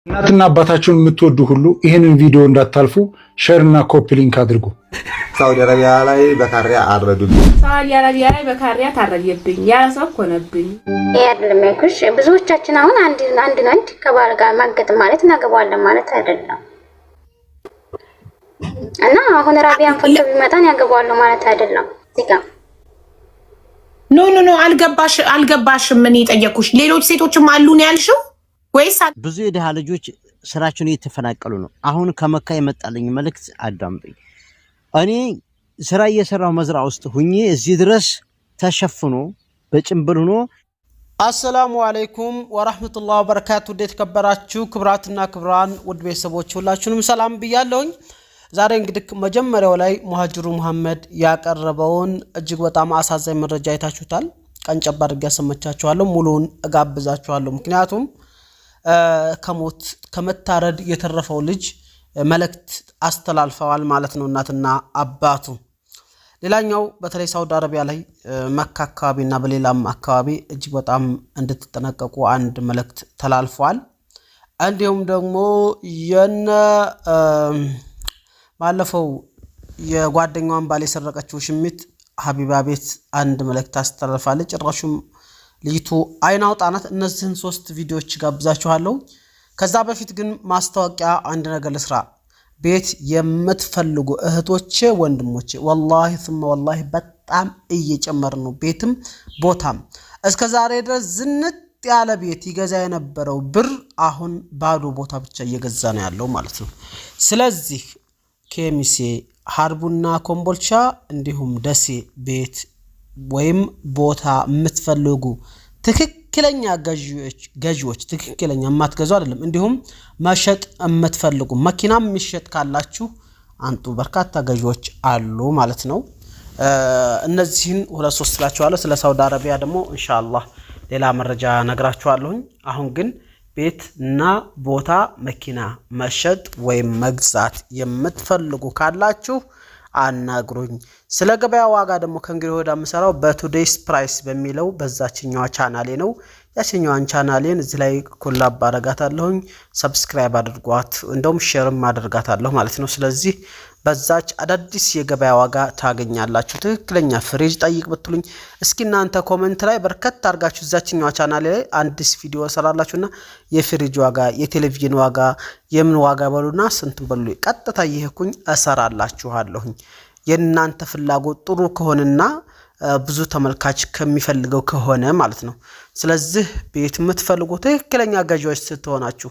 እናትና አባታችሁን የምትወዱ ሁሉ ይሄንን ቪዲዮ እንዳታልፉ ሼር እና ኮፒ ሊንክ አድርጉ። ሳውዲ አረቢያ ላይ በካሪያ አረዱኝ። ሳውዲ አረቢያ ላይ በካሪያ ታረደብኝ። ያሰብ ኮነብኝ ያድልም ያኩሽ ብዙዎቻችን አሁን አንድ ከባል ጋር ማገጥ ማለት እናገባዋለን ማለት አይደለም። እና አሁን ራቢያን ፈቶ ቢመጣን ያገባዋለሁ ማለት አይደለም። እዚጋ ኖ አልገባሽም። ምን ይጠየቁሽ ሌሎች ሴቶችም አሉ ነው ያልሽው ወይስ? ብዙ የደሃ ልጆች ስራቸውን እየተፈናቀሉ ነው። አሁን ከመካ የመጣልኝ መልእክት አዳምጡኝ። እኔ ስራ እየሰራው መዝራ ውስጥ ሁኜ እዚህ ድረስ ተሸፍኖ በጭንብል ሆኖ። አሰላሙ አለይኩም ወራህመቱላሂ ወበረካቱ። ተከበራችሁ ክብራትና ክብራን ውድ ቤተሰቦች ሁላችሁንም ሰላም ብያለሁኝ። ዛሬ እንግዲህ መጀመሪያው ላይ ሙሃጅሩ መሐመድ ያቀረበውን እጅግ በጣም አሳዛኝ መረጃ አይታችሁታል። ቀንጨብ አድርጌ ያሰማቻችኋለሁ፣ ሙሉውን እጋብዛችኋለሁ። ምክንያቱም ከሞት ከመታረድ የተረፈው ልጅ መልእክት አስተላልፈዋል ማለት ነው እናትና አባቱ። ሌላኛው በተለይ ሳውዲ አረቢያ ላይ መካ አካባቢና በሌላም አካባቢ እጅግ በጣም እንድትጠነቀቁ አንድ መልእክት ተላልፏል። እንዲሁም ደግሞ ባለፈው የጓደኛዋን ባል የሰረቀችው ሽሚት ሀቢባ ቤት አንድ መልእክት አስተላልፋለች። ጭራሹም ልጅቱ አይናውጣናት። እነዚህን 3 ቪዲዮዎች ጋብዛችኋለሁ። ከዛ በፊት ግን ማስታወቂያ አንድ ነገር ልስራ። ቤት የምትፈልጉ እህቶቼ ወንድሞቼ ወላሂ ثم ወላሂ በጣም እየጨመረ ነው ቤትም ቦታም። እስከዛሬ ድረስ ዝንጥ ያለ ቤት ይገዛ የነበረው ብር አሁን ባዶ ቦታ ብቻ እየገዛ ነው ያለው ማለት ነው። ስለዚህ ኬሚሴ ሀርቡና ኮምቦልቻ እንዲሁም ደሴ ቤት ወይም ቦታ የምትፈልጉ ትክክለኛ ገዢዎች ትክክለኛ የማትገዙ አይደለም። እንዲሁም መሸጥ የምትፈልጉ መኪናም የሚሸጥ ካላችሁ አንጡ፣ በርካታ ገዢዎች አሉ ማለት ነው። እነዚህን 2-3 ስላችኋለሁ። ስለ ሳውዲ አረቢያ ደግሞ ኢንሻአላህ ሌላ መረጃ ነግራችኋለሁ። አሁን ግን ቤትና ቦታ መኪና መሸጥ ወይም መግዛት የምትፈልጉ ካላችሁ አናግሩኝ። ስለ ገበያ ዋጋ ደግሞ ከእንግዲህ ወደ አምሰራው በቱዴይስ ፕራይስ በሚለው በዛችኛዋ ቻናሌ ነው። ያችኛዋን ቻናሌን እዚህ ላይ ኮላብ አደርጋታለሁኝ። ሰብስክራይብ አድርጓት፣ እንደውም ሼርም አደርጋታለሁ ማለት ነው። ስለዚህ በዛች አዳዲስ የገበያ ዋጋ ታገኛላችሁ። ትክክለኛ ፍሪጅ ጠይቅ ብትሉኝ እስኪ እናንተ ኮሜንት ላይ በርከት አድርጋችሁ እዛችኛዋ ቻናሌ ላይ አንዲስ ቪዲዮ ሰራላችሁና የፍሪጅ ዋጋ፣ የቴሌቪዥን ዋጋ፣ የምን ዋጋ በሉና ስንት በሉ ቀጥታ ይሄኩኝ እሰራላችኋለሁኝ። የእናንተ ፍላጎት ጥሩ ከሆነና ብዙ ተመልካች ከሚፈልገው ከሆነ ማለት ነው። ስለዚህ ቤት የምትፈልጉ ትክክለኛ ገዢዎች ስትሆናችሁ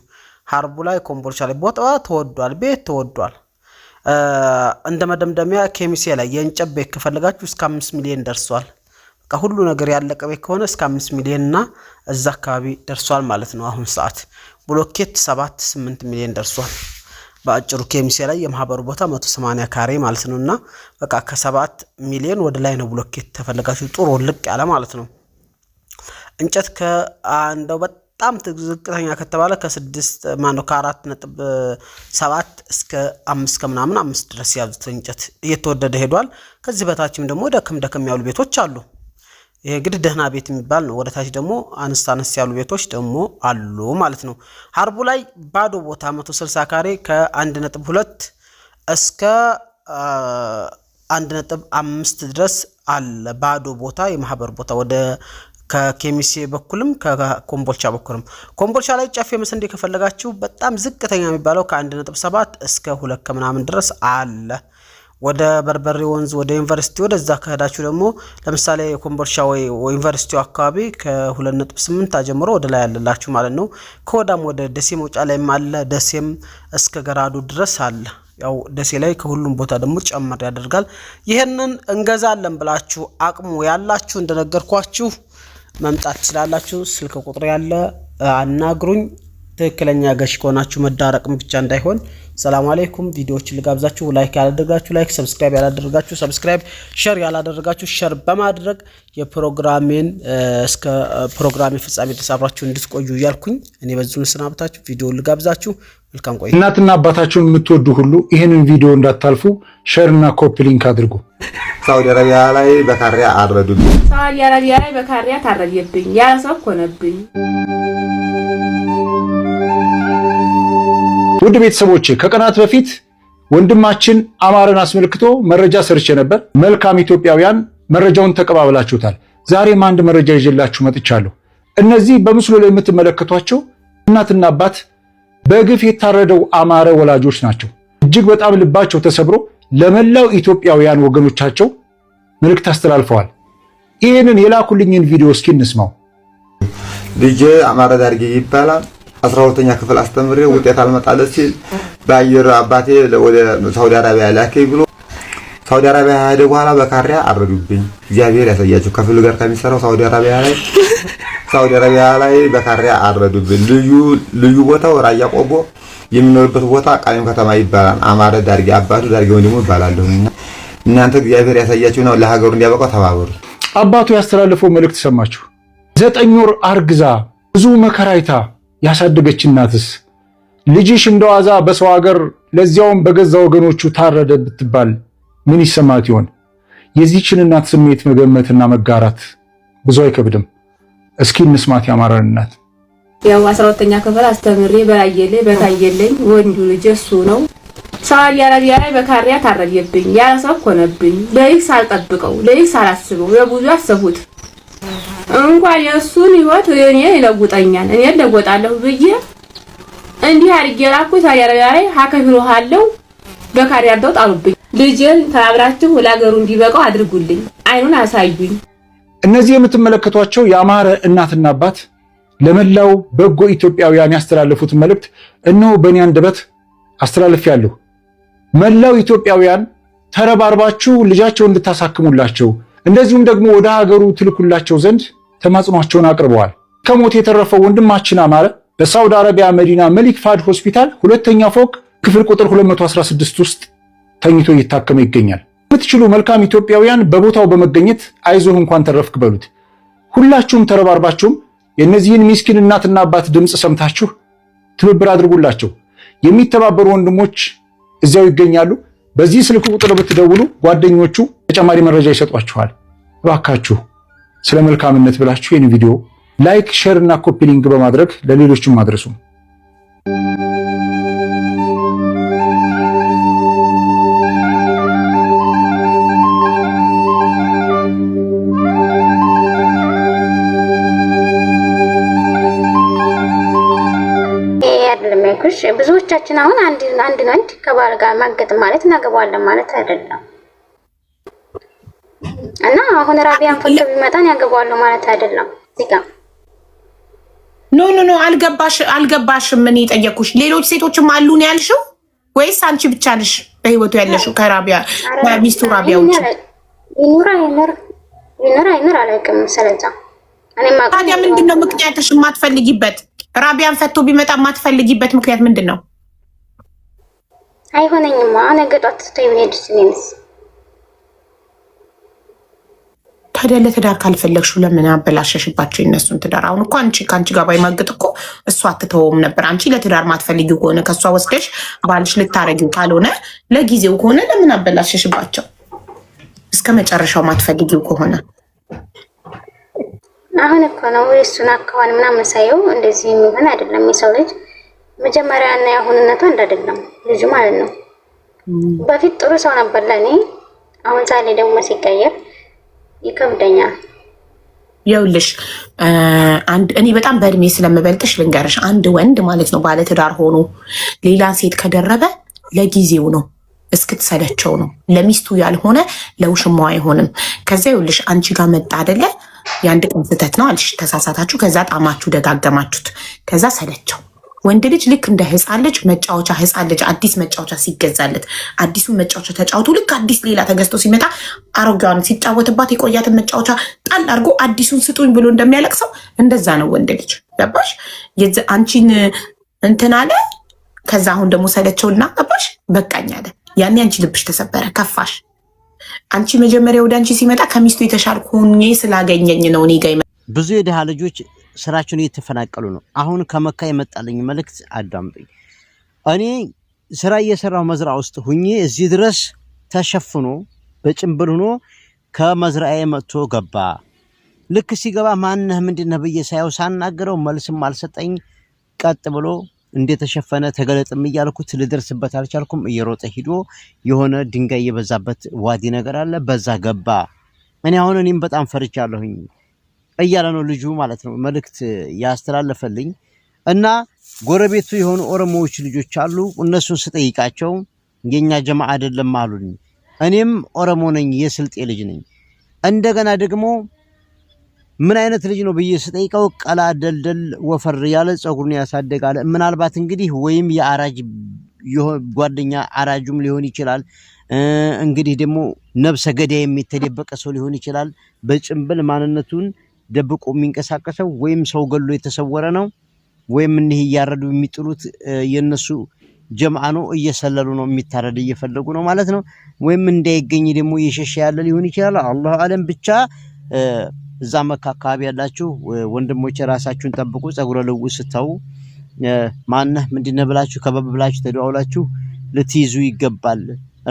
ሀርቡ ላይ ኮምቦልቻ ላይ ቦታ ተወዷል፣ ቤት ተወዷል። እንደ መደምደሚያ ኬሚሴ ላይ የእንጨት ቤት ከፈለጋችሁ እስከ 5 ሚሊዮን ደርሷል። በቃ ሁሉ ነገር ያለቀ ቤት ከሆነ እስከ 5 ሚሊዮን እና እዛ አካባቢ ደርሷል ማለት ነው። አሁን ሰዓት ብሎኬት 7-8 ሚሊዮን ደርሷል። በአጭሩ ኬሚሴ ላይ የማህበሩ ቦታ 180 ካሬ ማለት ነውና በቃ ከ7 ሚሊዮን ወደ ላይ ነው ብሎኬት ተፈልጋችሁ ጥሩ ልቅ ያለ ማለት ነው። እንጨት ከአንደው በጣም ዝቅተኛ ከተባለ ከ4.7 እስከ 5 ከምናምን 5 ድረስ ያዙት እንጨት እየተወደደ ሄዷል። ከዚህ በታችም ደግሞ ደከም ያሉ ቤቶች አሉ። ይሄ እንግዲህ ደህና ቤት የሚባል ነው። ወደታች ደግሞ አነስ ያሉ ቤቶች ደግሞ አሉ ማለት ነው። ሀርቡ ላይ ባዶ ቦታ 160 ካሬ ከ1.2 እስከ 1.5 ድረስ አለ ባዶ ቦታ የማህበር ቦታ ወደ ከኬሚሴ በኩልም ከኮምቦልቻ በኩልም። ኮምቦልቻ ላይ ጫፍ መስንዴ ከፈለጋችሁ በጣም ዝቅተኛ የሚባለው ከ1.7 እስከ 2 ከምናምን ድረስ አለ። ወደ በርበሬ ወንዝ ወደ ዩኒቨርሲቲ ወደዛ ከሄዳችሁ ደግሞ ለምሳሌ ኮምቦልቻ ወይ ዩኒቨርሲቲው አካባቢ ከ2.8 ጀምሮ ወደ ላይ ያለላችሁ ማለት ነው። ከወዳም ወደ ደሴ መውጫ ላይም አለ። ደሴም እስከ ገራዱ ድረስ አለ። ያው ደሴ ላይ ከሁሉም ቦታ ደግሞ ጨመር ያደርጋል። ይሄንን እንገዛለን ብላችሁ አቅሙ ያላችሁ እንደነገርኳችሁ መምጣት ትችላላችሁ። ስልክ ቁጥር ያለ አናግሩኝ። ትክክለኛ ገሽ ከሆናችሁ መዳረቅም ብቻ እንዳይሆን። ሰላም አለይኩም። ቪዲዮዎችን ልጋብዛችሁ። ላይክ ያላደረጋችሁ ላይክ፣ ሰብስክራይብ ያላደረጋችሁ ሰብስክራይብ፣ ሼር ያላደረጋችሁ ሼር በማድረግ የፕሮግራሜን እስከ ፕሮግራሜ ፍጻሜ ድረስ አብራችሁ እንድትቆዩ እያልኩኝ እኔ በዚሁ ስናብታችሁ ቪዲዮውን ልጋብዛችሁ። መልካም ቆይታ። እናትና አባታችሁን የምትወዱ ሁሉ ይሄንን ቪዲዮ እንዳታልፉ ሼር እና ኮፒ ሊንክ አድርጉ። ሳውዲ አረቢያ ላይ በካሪያ አረዱኝ። ሳውዲ አረቢያ ላይ በካሪያ ታረደብኝ። ያሰብ ኮነብኝ ውድ ቤተሰቦቼ ከቀናት በፊት ወንድማችን አማረን አስመልክቶ መረጃ ሰርቼ ነበር። መልካም ኢትዮጵያውያን መረጃውን ተቀባብላችሁታል። ዛሬም አንድ መረጃ ይዤላችሁ መጥቻለሁ። እነዚህ በምስሉ ላይ የምትመለከቷቸው እናትና አባት በግፍ የታረደው አማረ ወላጆች ናቸው። እጅግ በጣም ልባቸው ተሰብሮ ለመላው ኢትዮጵያውያን ወገኖቻቸው መልእክት አስተላልፈዋል። ይህንን የላኩልኝን ቪዲዮ እስኪ እንስማው። ልጄ አማረ ዳርጌ ይባላል። 12ኛ ክፍል አስተምሬ ውጤት አልመጣለት ሲል በአየር አባቴ ወደ ሳውዲ አረቢያ ላከኝ ብሎ ሳውዲ አረቢያ ሄደ። በኋላ በካሪያ አረዱብኝ። እግዚአብሔር ያሳያቸው። ከፍል ጋር ከሚሰራው ሳውዲ አረቢያ ላይ በካሪያ አረዱብኝ። ልዩ ቦታው ራያ ቆቦ የሚኖርበት ቦታ ቃሊም ከተማ ይባላል። አማረ ዳርጌ አባቱ ዳርጌ ወንድሙ ይባላልና እናንተ እግዚአብሔር ያሳያችሁ ነው። ለሀገሩ እንዲያበቃው ተባበሩ። አባቱ ያስተላለፈው መልእክት ሰማችሁ። 9 ወር አርግዛ ብዙ መከራይታ ያሳደገች እናትስ ልጅሽ እንደዋዛ በሰው ሀገር ለዚያውም በገዛ ወገኖቹ ታረደ ብትባል ምን ይሰማት ይሆን? የዚህችን እናት ስሜት መገመትና መጋራት ብዙ አይከብድም። እስኪ እንስማት ያማረን እናት። ያው 12ኛ ክፍል አስተምሬ በታየለኝ ወንዱ ልጅ እሱ ነው። ሳውዲ አረቢያ ላይ በካሪያ ታረደብኝ። ያለ ሰው ሆነብኝ። ለይስ አልጠብቀው ለይስ አላስበው የብዙ አሰቡት እንኳን የእሱን ህይወት እኔ ይለውጠኛል እኔ ለወጣለሁ ብዬ እንዲህ አድርጌ ላኩት። ሳውዲ አረቢያ ላይ ሀከፍሎሃለሁ በካሪያ አርደው ጣሉብኝ። ልጄን ተባብራችሁ ለሀገሩ እንዲበቃው አድርጉልኝ፣ አይኑን አሳዩኝ። እነዚህ የምትመለከቷቸው የአማረ እናትና አባት ለመላው በጎ ኢትዮጵያውያን ያስተላለፉት መልእክት እነሆ በእኔ አንደበት አስተላልፌያለሁ። መላው ኢትዮጵያውያን ተረባርባችሁ ልጃቸውን እንድታሳክሙላቸው እንደዚሁም ደግሞ ወደ ሀገሩ ትልኩላቸው ዘንድ ተማጽኗቸውን አቅርበዋል። ከሞት የተረፈው ወንድማችን አማረ በሳውዲ አረቢያ መዲና መሊክ ፋድ ሆስፒታል 2ኛ ፎቅ ክፍል ቁጥር 216 ውስጥ ተኝቶ እየታከመ ይገኛል። የምትችሉ መልካም ኢትዮጵያውያን በቦታው በመገኘት አይዞህ እንኳን ተረፍክ በሉት። ሁላችሁም ተረባርባችሁም የእነዚህን ሚስኪን እናትና አባት ድምፅ ሰምታችሁ ትብብር አድርጉላቸው። የሚተባበሩ ወንድሞች እዚያው ይገኛሉ። በዚህ ስልክ ቁጥር ብትደውሉ ጓደኞቹ ተጨማሪ መረጃ ይሰጧችኋል። እባካችሁ ስለ መልካምነት ብላችሁ ይህን ቪዲዮ ላይክ፣ ሼር እና ኮፒ ሊንክ በማድረግ ለሌሎችም አድርሱ። ብዙዎቻችን አሁን አንድ ወንድ ከባል ጋር ማገጥ ማለት እናገባዋለን ማለት አይደለም። እና አሁን ራቢያን ፈቶ ቢመጣን ያገባዋለሁ ማለት አይደለም። እዚጋ ኖ አልገባሽም። ምን ይጠየቁሽ? ሌሎች ሴቶችም አሉ ነው ያልሽው ወይስ አንቺ ብቻ ነሽ በህይወቱ ያለሽው ከራቢያ ሚስቱ ራቢያ ውጭ? ይኑር አላውቅም። ስለዛ ታዲያ ምንድነው ምክንያትሽ የማትፈልጊበት? ራቢያን ፈቶ ቢመጣ የማትፈልጊበት ምክንያት ምንድነው? አይሆነኝማ ነገጧት ተይሄድ ሲኔስ ታዲያ ለትዳር ካልፈለግሽው ለምን አበላሸሽባቸው የነሱን ትዳር? አሁን እኮ ከአንቺ ጋር ባይማግጥ እኮ እሷ አትተወውም ነበር። አንቺ ለትዳር ማትፈልጊው ከሆነ ከእሷ ወስደሽ ባልሽ ልታረጊው ካልሆነ ለጊዜው ከሆነ ለምን አበላሸሽባቸው? እስከ መጨረሻው ማትፈልጊው ከሆነ አሁን እኮ ነው እሱን አካዋን ምናምን ሳየው እንደዚህ የሚሆን አይደለም። የሰው ልጅ መጀመሪያ እና ያሁንነቱ አንድ አይደለም ልጅ ማለት ነው። በፊት ጥሩ ሰው ነበር ለኔ፣ አሁን ዛሬ ደግሞ ሲቀየር ይከብደኛል። ይኸውልሽ እኔ በጣም በእድሜ ስለምበልጥሽ ልንገርሽ፣ አንድ ወንድ ማለት ነው ባለ ትዳር ሆኖ ሌላ ሴት ከደረበ ለጊዜው ነው፣ እስክትሰለቸው ነው። ለሚስቱ ያልሆነ ለውሽማው አይሆንም። ከዛ ይኸውልሽ አንቺ ጋር መጣ አይደለ? የአንድ ቀን ስህተት ነው አልሽ፣ ተሳሳታችሁ፣ ከዛ ጣማችሁ ደጋገማችሁት፣ ከዛ ሰለቸው። ወንድ ልጅ ልክ እንደ ህፃን ልጅ መጫወቻ፣ ህፃን ልጅ አዲስ መጫወቻ ሲገዛለት አዲሱን መጫወቻ ተጫውቶ ልክ አዲስ ሌላ ተገዝቶ ሲመጣ አሮጌዋን ሲጫወትባት የቆያትን መጫወቻ ጣል አድርጎ አዲሱን ስጡኝ ብሎ እንደሚያለቅሰው እንደዛ ነው ወንድ ልጅ። ገባሽ? አንቺን እንትን አለ፣ ከዛ አሁን ደግሞ ሰለቸውና ገባሽ በቃኝ አለ። ያኔ አንቺ ልብሽ ተሰበረ፣ ከፋሽ። አንቺ መጀመሪያ ወደ አንቺ ሲመጣ ከሚስቱ የተሻልኩ ሆኜ ስላገኘኝ ነው እኔ ጋር። ብዙ የድሃ ልጆች ስራቸውን እየተፈናቀሉ ነው። አሁን ከመካ የመጣልኝ መልእክት አዳምጡኝ። እኔ ስራ እየሰራው መዝራ ውስጥ ሁኜ እዚህ ድረስ ተሸፍኖ በጭንብል ሆኖ ከመዝራዬ መጥቶ ገባ። ልክ ሲገባ ማንነህ ምንድነህ ብዬ ሳየው ሳናገረው መልስም አልሰጠኝ። ቀጥ ብሎ እንደተሸፈነ ተገለጥም እያልኩት ልደርስበት አልቻልኩም። እየሮጠ ሂዶ የሆነ ድንጋይ የበዛበት ዋዲ ነገር አለ፣ በዛ ገባ። እኔም በጣም ፈርቻለሁኝ እያለ ነው ልጁ ማለት ነው መልእክት ያስተላለፈልኝ። እና ጎረቤቱ የሆኑ ኦሮሞዎች ልጆች አሉ። እነሱን ስጠይቃቸው የኛ ጀማዓ አይደለም አሉኝ። እኔም ኦሮሞ ነኝ፣ የስልጤ ልጅ ነኝ። እንደገና ደግሞ ምን አይነት ልጅ ነው ብዬ ስጠይቀው ቀላ ደልደል ወፈር ያለ ጸጉሩን ያሳደጋለ። ምናልባት እንግዲህ ወይም የአራጅ ጓደኛ አራጁም ሊሆን ይችላል። እንግዲህ ደግሞ ነብሰ ገዳይ የሚተደበቀ ሰው ሊሆን ይችላል። በጭምብል ማንነቱን ደብቆ የሚንቀሳቀሰው ወይም ሰው ገሎ የተሰወረ ነው፣ ወይም እነዚህ ያረዱ የሚጥሉት የነሱ ጀማዓ ነው። እየሰለሉ ነው፣ የሚታረድ እየፈለጉ ነው ማለት ነው። ወይም እንዳይገኝ ደግሞ እየሸሸ ያለ ሊሆን ይችላል። አላሁ አለም። ብቻ እዛ መካ አካባቢ ያላችሁ ወንድሞች ራሳችሁን ጠብቁ። ጸጉረ ልውጥ ስታው ማነህ ምንድነው ብላችሁ ከበብ ብላችሁ ተደዋውላችሁ ልትይዙ ይገባል።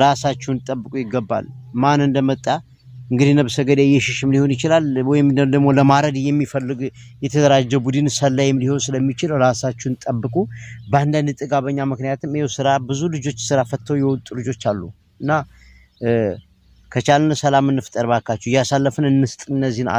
ራሳችሁን ጠብቁ ይገባል። ማን እንደመጣ እንግዲህ ነብሰ ገዳይ የሽሽም ሊሆን ይችላል፣ ወይም ደግሞ ለማረድ የሚፈልግ የተደራጀ ቡድን ሰላይም ሊሆን ስለሚችል ራሳችሁን ጠብቁ። በአንዳንድ ጥጋበኛ ምክንያትም ይኸው ስራ ብዙ ልጆች ስራ ፈተው የወጡ ልጆች አሉና ከቻልን ሰላም እንፍጠር ባካችሁ። እያሳለፍን እንስጥ እነዚህን